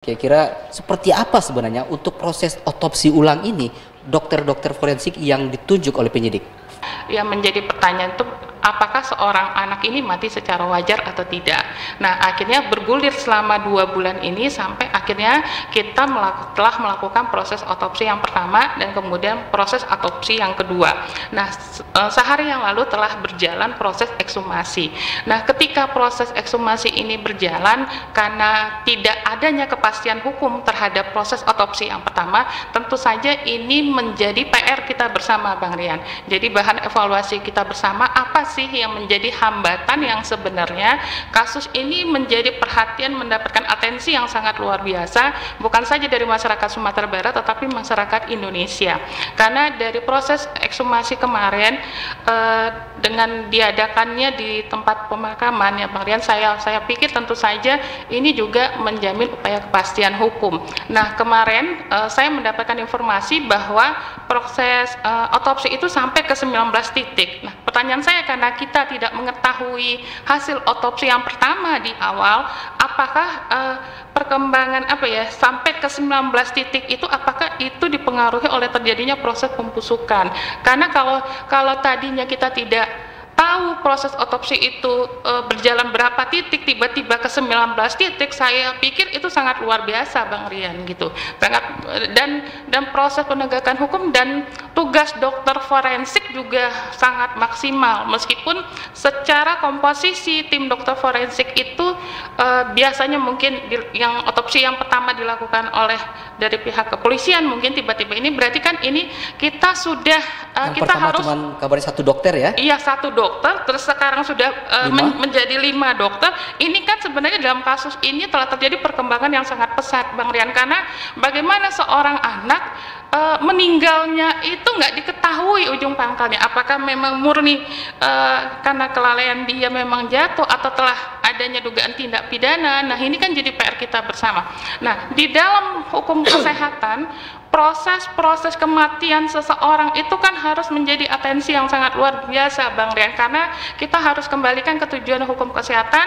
Kira-kira seperti apa sebenarnya untuk proses otopsi ulang ini dokter-dokter forensik yang ditunjuk oleh penyidik? Yang menjadi pertanyaan itu apakah seorang anak ini mati secara wajar atau tidak. Nah, akhirnya bergulir selama 2 bulan ini sampai akhirnya kita telah melakukan proses otopsi yang pertama dan kemudian proses otopsi yang kedua. Nah, sehari yang lalu telah berjalan proses ekshumasi. Nah, ketika proses ekshumasi ini berjalan, karena tidak adanya kepastian hukum terhadap proses otopsi yang pertama, tentu saja ini menjadi PR kita bersama, Bang Rian. Jadi bahan evaluasi kita bersama, apa sih yang menjadi hambatan yang sebenarnya kasus ini menjadi perhatian, mendapatkan atensi yang sangat luar biasa, bukan saja dari masyarakat Sumatera Barat tetapi masyarakat Indonesia. Karena dari proses ekshumasi kemarin dengan diadakannya di tempat pemakaman ya Bang Rian, saya pikir tentu saja ini juga menjamin upaya kepastian hukum. Nah, kemarin saya mendapatkan informasi bahwa proses otopsi itu sampai ke 19 titik. Nah, pertanyaan saya karena kita tidak mengetahui hasil otopsi yang pertama di awal, apakah perkembangan sampai ke 19 titik itu apakah itu dipengaruhi oleh terjadinya proses pembusukan? Karena kalau tadinya kita tidak tahu proses otopsi itu berjalan berapa titik, tiba-tiba ke 19 titik, saya pikir itu sangat luar biasa, Bang Rian, gitu. Dan proses penegakan hukum dan tugas dokter forensik juga sangat maksimal, meskipun secara komposisi tim dokter forensik itu biasanya mungkin yang otopsi yang pertama dilakukan oleh dari pihak kepolisian, mungkin tiba-tiba ini berarti kan ini kita sudah kita harus cuma kabarin 1 dokter ya? Iya, 1 dokter, terus sekarang sudah menjadi 5 dokter. Ini kan sebenarnya dalam kasus ini telah terjadi perkembangan yang sangat pesat, Bang Rian, karena bagaimana seorang anak meninggalnya itu nggak diketahui ujung pangkalnya, apakah memang murni karena kelalaian dia memang jatuh atau telah adanya dugaan tindak pidana. Nah, ini kan jadi PR kita bersama. Nah, di dalam hukum kesehatan, proses kematian seseorang itu kan harus menjadi atensi yang sangat luar biasa, Bang Rian, karena kita harus kembalikan ke tujuan hukum kesehatan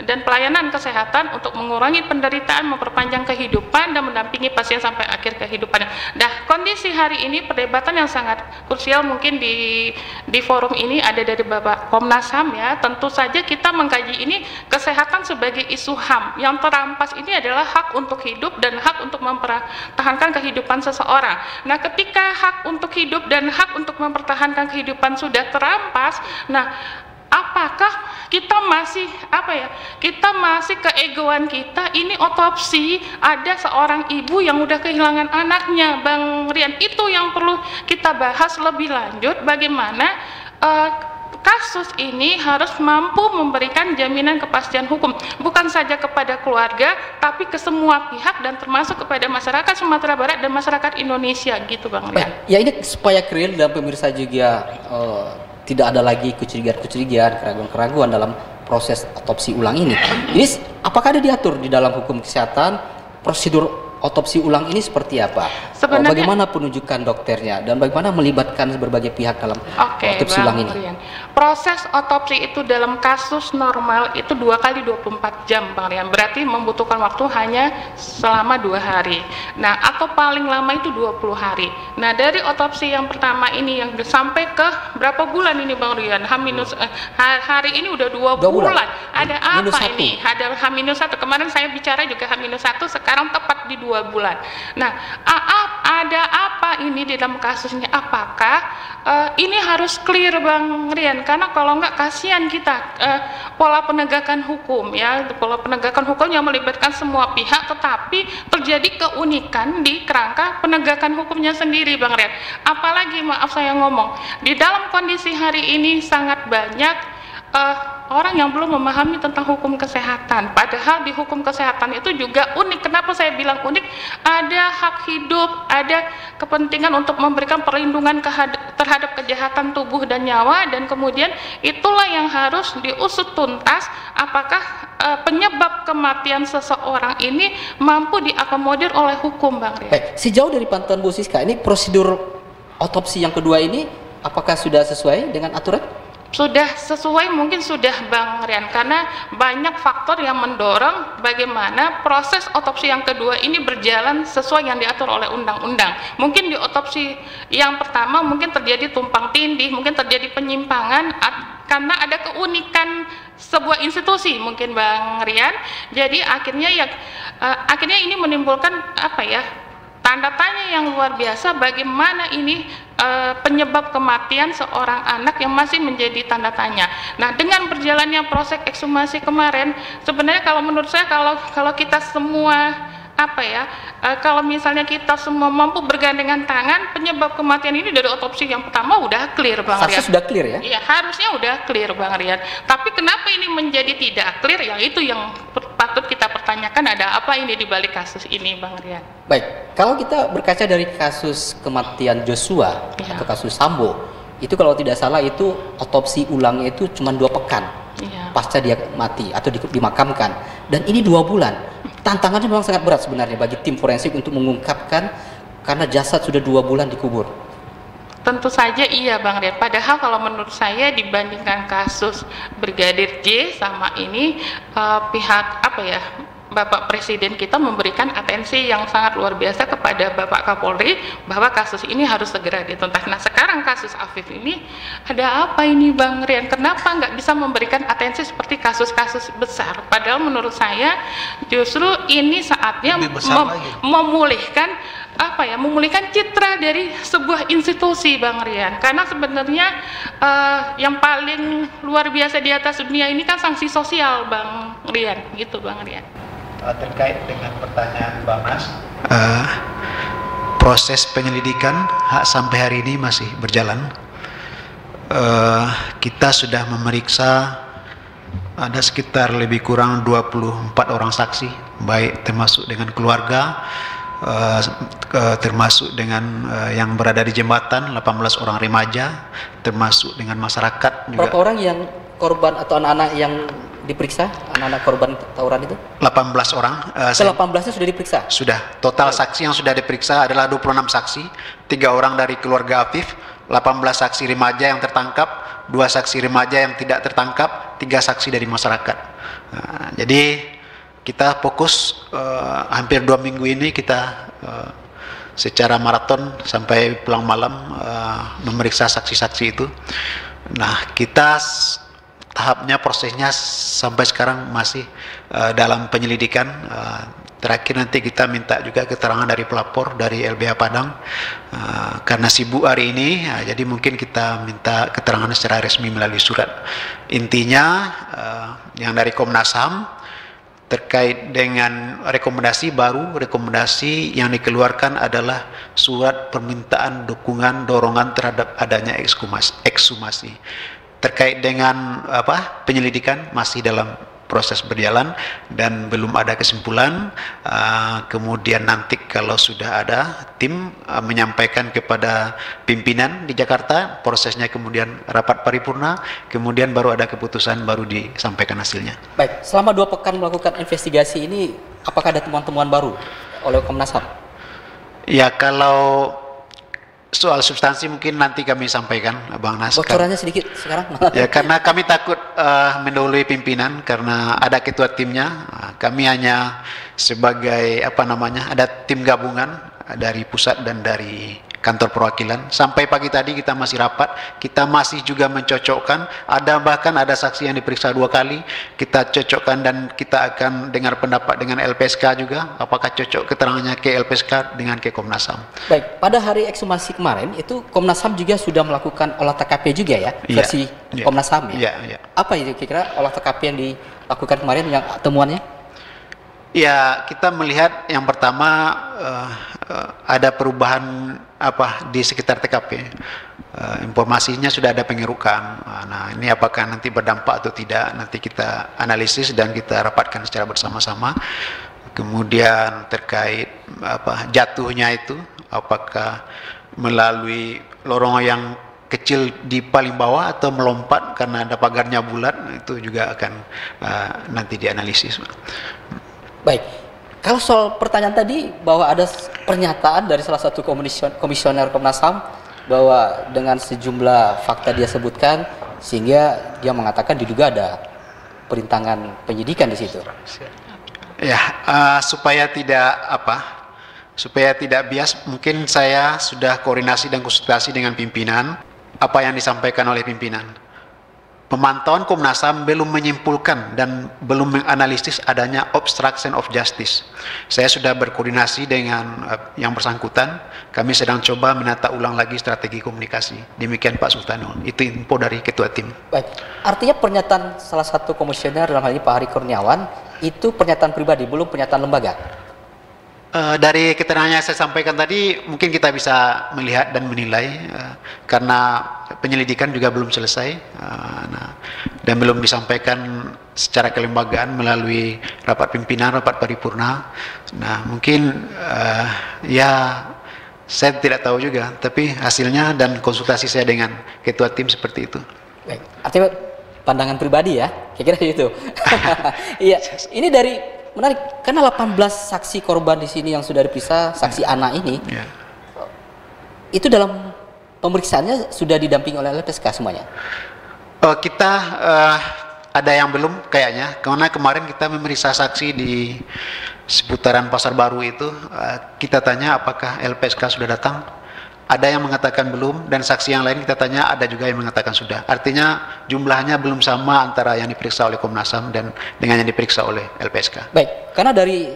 dan pelayanan kesehatan untuk mengurangi penderitaan, memperpanjang kehidupan, dan mendampingi pasien sampai akhir kehidupannya. Nah, kondisi hari ini perdebatan yang sangat krusial mungkin di forum ini ada dari Bapak Komnas HAM ya. Tentu saja kita mengkaji ini kesehatan sebagai isu HAM. Yang terampas ini adalah hak untuk hidup dan hak untuk mempertahankan kehidupan seseorang. Nah, ketika hak untuk hidup dan hak untuk mempertahankan kehidupan sudah terampas, nah apakah kita masih kita masih keegoan kita ini otopsi ada seorang ibu yang udah kehilangan anaknya, Bang Rian. Itu yang perlu kita bahas lebih lanjut, bagaimana kasus ini harus mampu memberikan jaminan kepastian hukum bukan saja kepada keluarga tapi ke semua pihak dan termasuk kepada masyarakat Sumatera Barat dan masyarakat Indonesia, gitu Bang Rian. Ya, ini supaya clear dan pemirsa juga tidak ada lagi kecurigaan, keraguan-keraguan dalam proses otopsi ulang ini. Ini apakah ada diatur di dalam hukum kesehatan prosedur otopsi ulang ini seperti apa? Sebenarnya, bagaimana penunjukan dokternya dan bagaimana melibatkan berbagai pihak dalam otopsi ulang ini? Rian. Proses otopsi itu dalam kasus normal itu 2 kali 24 jam, Bang Rian. Berarti membutuhkan waktu hanya selama 2 hari. Nah, atau paling lama itu 20 hari. Nah, dari otopsi yang pertama ini yang sampai ke berapa bulan ini, Bang Rian? Hari ini udah 2 bulan. Ada apa ini? Ada H-1. Kemarin saya bicara juga H-1, sekarang tepat di 2 bulan. Nah, ada apa ini di dalam kasus ini? Apakah ini harus clear, Bang Rian? Karena kalau enggak kasihan kita pola penegakan hukum ya, pola penegakan hukum yang melibatkan semua pihak, tetapi terjadi keunikan di kerangka penegakan hukumnya sendiri, Bang Rian. Apalagi maaf saya ngomong, di dalam kondisi hari ini sangat banyak orang yang belum memahami tentang hukum kesehatan. Padahal di hukum kesehatan itu juga unik. Kenapa saya bilang unik? Ada hak hidup, ada kepentingan untuk memberikan perlindungan terhadap kejahatan tubuh dan nyawa, dan kemudian itulah yang harus diusut tuntas apakah penyebab kematian seseorang ini mampu diakomodir oleh hukum, Bang Rian. Baik, sejauh dari pantauan Bu Siska, ini prosedur otopsi yang kedua ini apakah sudah sesuai dengan aturan? sudah sesuai, mungkin sudah Bang Rian, karena banyak faktor yang mendorong bagaimana proses otopsi yang kedua ini berjalan sesuai yang diatur oleh undang-undang. Mungkin di otopsi yang pertama mungkin terjadi tumpang tindih, mungkin terjadi penyimpangan karena ada keunikan sebuah institusi mungkin Bang Rian. Jadi akhirnya ini menimbulkan tanda tanya yang luar biasa, bagaimana ini penyebab kematian seorang anak yang masih menjadi tanda tanya. Nah, dengan berjalannya proses ekshumasi kemarin, sebenarnya kalau menurut saya kalau kita semua kalau misalnya kita semua mampu bergandengan tangan, penyebab kematian ini dari otopsi yang pertama udah clear Bang Rian. Harusnya sudah clear ya? Iya, harusnya udah clear Bang Rian. Tapi kenapa ini menjadi tidak clear? Yang itu yang patut kita pertanyakan, ada apa ini di balik kasus ini Bang Rian? Baik, kalau kita berkaca dari kasus kematian Joshua atau kasus Sambo, itu kalau tidak salah itu otopsi ulangnya itu cuma 2 pekan pasca dia mati atau dimakamkan, dan ini 2 bulan. Tantangannya memang sangat berat sebenarnya bagi tim forensik untuk mengungkapkan karena jasad sudah 2 bulan dikubur. Tentu saja iya Bang Rian. Padahal kalau menurut saya dibandingkan kasus Brigadir J sama ini, pihak Bapak Presiden kita memberikan atensi yang sangat luar biasa kepada Bapak Kapolri bahwa kasus ini harus segera dituntas. Nah, sekarang kasus Afif ini ada apa ini Bang Rian? Kenapa nggak bisa memberikan atensi seperti kasus-kasus besar? Padahal menurut saya justru ini saatnya memulihkan memulihkan citra dari sebuah institusi Bang Rian. Karena sebenarnya yang paling luar biasa di atas dunia ini kan sanksi sosial Bang Rian, gitu Bang Rian. Terkait dengan pertanyaan Bang Mas, proses penyelidikan sampai hari ini masih berjalan. Kita sudah memeriksa ada sekitar lebih kurang 24 orang saksi, baik termasuk dengan keluarga, termasuk dengan yang berada di jembatan, 18 orang remaja, termasuk dengan masyarakat juga. Berapa orang yang korban atau anak-anak yang diperiksa, anak-anak korban tawuran itu? 18 orang. 18-nya sudah diperiksa? Sudah. Total saksi yang sudah diperiksa adalah 26 saksi, 3 orang dari keluarga Afif, 18 saksi remaja yang tertangkap, 2 saksi remaja yang tidak tertangkap, 3 saksi dari masyarakat. Jadi kita fokus hampir 2 minggu ini kita secara maraton sampai pulang malam memeriksa saksi-saksi itu. Nah, kita tahapnya, prosesnya sampai sekarang masih dalam penyelidikan. Terakhir nanti kita minta juga keterangan dari pelapor dari LBH Padang, karena sibuk hari ini, jadi mungkin kita minta keterangan secara resmi melalui surat. Intinya yang dari Komnas HAM terkait dengan rekomendasi yang dikeluarkan adalah surat permintaan dukungan dorongan terhadap adanya ekshumasi. Terkait dengan penyelidikan masih dalam proses berjalan dan belum ada kesimpulan. Kemudian nanti kalau sudah ada tim menyampaikan kepada pimpinan di Jakarta, prosesnya kemudian rapat paripurna, kemudian baru ada keputusan, baru disampaikan hasilnya. Baik, selama 2 pekan melakukan investigasi ini, apakah ada temuan-temuan baru oleh Komnas HAM? Ya, kalau soal substansi mungkin nanti kami sampaikan, Bang Nas. Bocorannya sedikit sekarang. Ya, karena kami takut mendahului pimpinan karena ada ketua timnya. Kami hanya sebagai ada tim gabungan dari pusat dan dari kantor perwakilan. Sampai pagi tadi kita masih rapat, kita masih juga mencocokkan. Bahkan ada saksi yang diperiksa 2 kali. Kita cocokkan dan kita akan dengar pendapat dengan LPSK juga. Apakah cocok keterangannya ke LPSK dengan ke Komnas HAM. Baik, pada hari ekshumasi kemarin itu Komnas HAM juga sudah melakukan olah TKP juga ya, versi Komnas HAM ya. Apa itu kira-kira olah TKP yang dilakukan kemarin, yang temuannya? Ya, kita melihat yang pertama ada perubahan di sekitar TKP. Informasinya sudah ada pengerukan. Nah, ini apakah nanti berdampak atau tidak, nanti kita analisis dan kita rapatkan secara bersama-sama. Kemudian terkait jatuhnya itu, apakah melalui lorong yang kecil di paling bawah atau melompat karena ada pagarnya bulat, itu juga akan nanti dianalisis. Baik, kalau soal pertanyaan tadi bahwa ada pernyataan dari salah satu komisioner Komnas HAM bahwa dengan sejumlah fakta dia sebutkan sehingga dia mengatakan diduga ada perintangan penyidikan di situ. Ya, supaya tidak bias, mungkin saya sudah koordinasi dan konsultasi dengan pimpinan apa yang disampaikan oleh pimpinan. Pemantauan Komnas HAM belum menyimpulkan dan belum menganalisis adanya obstruction of justice. Saya sudah berkoordinasi dengan yang bersangkutan. Kami sedang coba menata ulang lagi strategi komunikasi. Demikian Pak Sultanul. Itu info dari Ketua Tim. Baik, artinya pernyataan salah satu komisioner dalam hal ini Pak Hari Kurniawan itu pernyataan pribadi, belum pernyataan lembaga. Dari keterangan yang saya sampaikan tadi, mungkin kita bisa melihat dan menilai karena penyelidikan juga belum selesai dan belum disampaikan secara kelembagaan melalui rapat pimpinan, rapat paripurna. Nah, mungkin ya saya tidak tahu juga, tapi hasilnya dan konsultasi saya dengan ketua tim seperti itu. Baik, artinya pandangan pribadi ya, kira-kira gitu. Iya, ini dari menarik karena 18 saksi korban di sini yang sudah diperiksa, saksi anak ini, itu dalam pemeriksaannya sudah didampingi oleh LPSK semuanya. Kita ada yang belum kayaknya, karena kemarin kita memeriksa saksi di seputaran Pasar Baru itu, kita tanya apakah LPSK sudah datang. Ada yang mengatakan belum, dan saksi yang lain kita tanya ada juga yang mengatakan sudah. Artinya jumlahnya belum sama antara yang diperiksa oleh Komnas HAM dan dengan yang diperiksa oleh LPSK. Baik, karena dari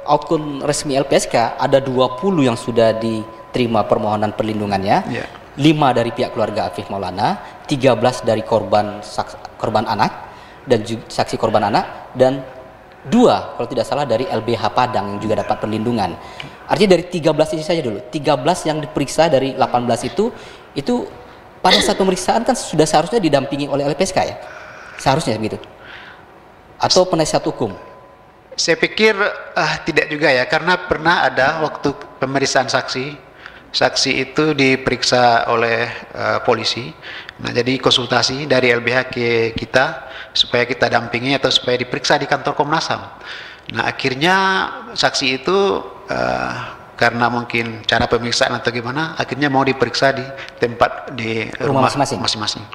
akun resmi LPSK ada 20 yang sudah diterima permohonan perlindungannya, 5 dari pihak keluarga Afif Maulana, 13 dari korban anak dan saksi korban anak, dan 2 kalau tidak salah dari LBH Padang yang juga dapat perlindungan. Artinya dari 13 ini saja dulu, 13 yang diperiksa dari 18 itu pada saat pemeriksaan kan sudah seharusnya didampingi oleh LPSK ya? Seharusnya begitu? Atau penasihat hukum? Saya pikir tidak juga ya, karena pernah ada waktu pemeriksaan saksi itu diperiksa oleh polisi. Nah, jadi konsultasi dari LBH ke kita supaya kita dampingi atau supaya diperiksa di kantor Komnas HAM. Nah, akhirnya saksi itu karena mungkin cara pemeriksaan atau gimana, akhirnya mau diperiksa di tempat di rumah masing-masing.